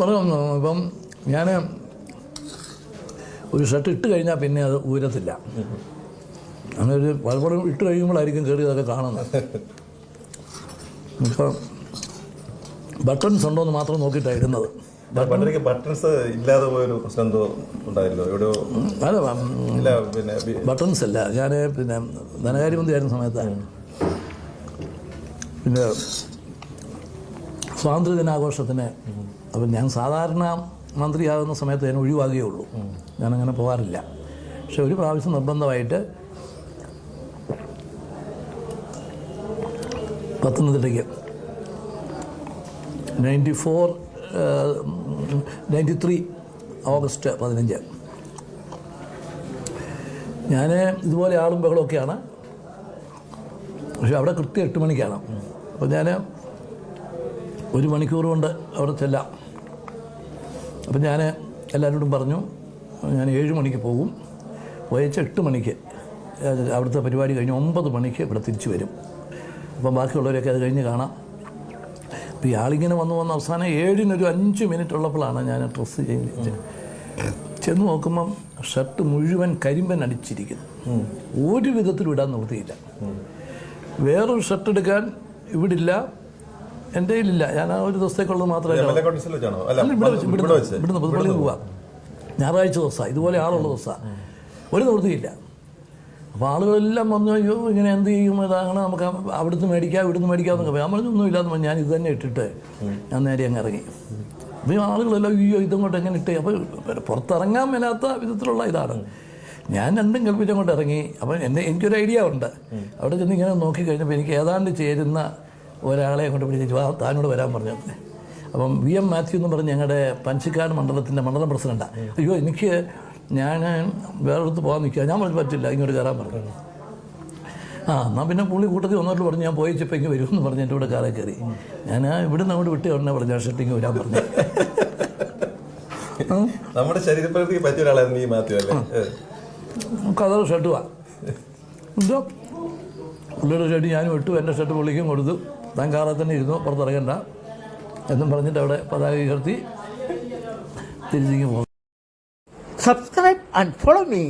പറഞ്ഞു. ഇപ്പം ഞാൻ ഒരു ഷർട്ട് ഇട്ട് കഴിഞ്ഞാൽ പിന്നെ അത് ഊരത്തില്ല. അങ്ങനെ ഒരു പലപ്പോഴും ഇട്ട് കഴിയുമ്പോഴായിരിക്കും കയറി അതൊക്കെ കാണുന്നത്. ഇപ്പം ബട്ടൺസ് ഉണ്ടോ എന്ന് മാത്രം നോക്കിയിട്ടാണ് ഇടുന്നത്. ബട്ടൺസ് ഇല്ലാതെ പോയൊരു പ്രശ്നം എന്തോ ഉണ്ടായല്ലോ എവിടെയോ? അല്ല, ബട്ടൺസ് അല്ല. ഞാൻ പിന്നെ ധനകാര്യമന്ത്രി ആയിരുന്ന സമയത്താണ്. പിന്നെ സ്വാതന്ത്ര്യദിനാഘോഷത്തിന് അപ്പം ഞാൻ സാധാരണ മന്ത്രിയാകുന്ന സമയത്ത് ഞാൻ ഒഴിവാകുകയുള്ളൂ. ഞാനങ്ങനെ പോകാറില്ല. പക്ഷെ ഒരു പ്രാവശ്യം നിർബന്ധമായിട്ട് പത്തനംതിട്ടയ്ക്ക് 93 ഓഗസ്റ്റ് 15 ഞാൻ ഇതുപോലെ ആളും ബഹളമൊക്കെയാണ്. പക്ഷെ അവിടെ കൃത്യം 8 മണിക്കാണ്. അപ്പോൾ ഞാൻ 1 മണിക്കൂർ കൊണ്ട് അവിടെ ചെല്ലാം. അപ്പം ഞാൻ എല്ലാവരോടും പറഞ്ഞു ഞാൻ 7 മണിക്ക് പോകും. പോയച്ച് 8 മണിക്ക് അവിടുത്തെ പരിപാടി കഴിഞ്ഞ് 9 മണിക്ക് ഇവിടെ തിരിച്ചു വരും. അപ്പം ബാക്കിയുള്ളവരൊക്കെ അത് കഴിഞ്ഞ് കാണാം. അപ്പോൾ ഈ ആളിങ്ങനെ വന്ന് അവസാനം 7-ന് ഒരു 5 മിനിറ്റ് ഉള്ളപ്പോഴാണ് ഞാൻ ഡ്രസ്സ് ചെയ്ത് ചെന്ന് നോക്കുമ്പം ഷർട്ട് മുഴുവൻ കരിമ്പൻ അടിച്ചിരിക്കുന്നു. ഒരു വിധത്തിലും ഇടാൻ നിർത്തിയില്ല. വേറൊരു ഷർട്ട് എടുക്കാൻ ഇവിടില്ല, എൻ്റെ കയ്യിലില്ല. ഞാൻ ആ ഒരു ദിവസത്തേക്കുള്ളത് മാത്രമേ ഇവിടുന്ന് പുതുപ്പള്ളി പോവാം. ഞായറാഴ്ച ദിവസമാണ്, ഇതുപോലെ ആളുള്ള ദിവസമാണ്. ഒരു നിവൃത്തിയില്ല. അപ്പോൾ ആളുകളെല്ലാം വന്നു, അയ്യോ ഇങ്ങനെ എന്ത് ചെയ്യും, ഇതാണ് നമുക്ക് അവിടുന്ന് മേടിക്കാം ഇവിടുന്ന് മേടിക്കാമെന്നൊക്കെ പറയാം. നമ്മളൊന്നും ഇല്ലാന്ന് ഞാൻ ഇത് തന്നെ ഇട്ടിട്ട് ഞാൻ നേരെ അങ്ങ് ഇറങ്ങി. അപ്പോൾ ആളുകളെല്ലാം അയ്യോ ഇതങ്ങോട്ട് എങ്ങനെ ഇട്ടേ. അപ്പോൾ പുറത്തിറങ്ങാൻ മേലാത്ത വിധത്തിലുള്ള ഇതാണ്. ഞാൻ രണ്ടും കൽപ്പിച്ചങ്ങോട്ട് ഇറങ്ങി. അപ്പം എനിക്കൊരു ഐഡിയ ഉണ്ട്. അവിടെ ചെന്ന് ഇങ്ങനെ നോക്കിക്കഴിഞ്ഞപ്പോൾ എനിക്ക് ഏതാണ്ട് ചേരുന്ന ഒരാളെ അങ്ങോട്ട് പിടിച്ച് താനോട് വരാൻ പറഞ്ഞു. അപ്പം VM മാത്യു എന്ന് പറഞ്ഞ് ഞങ്ങളുടെ പഞ്ചിക്കാട് മണ്ഡലത്തിൻ്റെ മണ്ഡലം പ്രസിഡൻ്റാണ്. അയ്യോ എനിക്ക് ഞാൻ വേറെടുത്ത് പോകാൻ നിൽക്കുക. ഞാൻ പറഞ്ഞു പറ്റില്ല, ഇങ്ങോട്ട് കയറാൻ പറഞ്ഞു. എന്നാൽ പിന്നെ പുള്ളി കൂട്ടത്തിൽ ഒന്നോട്ട് പറഞ്ഞു ഞാൻ പോയിച്ചപ്പോൾ ഇങ്ങനെ വരുമെന്ന് പറഞ്ഞ് എൻ്റെ കൂടെ കാറിൽ കയറി. ഞാൻ ഇവിടുന്ന് അങ്ങോട്ട് വിട്ട് ഉടനെ പറഞ്ഞു ആ ഷർട്ടിങ് വരാൻ പറഞ്ഞു. നമ്മുടെ ശരീരപ്രകൃതിക്ക് പറ്റിയ ഒരാളായിരുന്നു ഈ മാത്യു അല്ലേ? കഥ ഷർട്ടുമാണ് എന്തോ പുള്ളിയുടെ ഷർട്ട് ഞാനും ഇട്ടു. എൻ്റെ ഷർട്ട് പുള്ളിക്കും കൊടുത്തു. താൻ കാറിൽ തന്നെ ഇരുന്നു, പുറത്തിറങ്ങണ്ട എന്നും പറഞ്ഞിട്ട് അവിടെ പതാക ഉയർത്തി തിരിച്ചിങ്ങ് പോകും. Subscribe and follow me.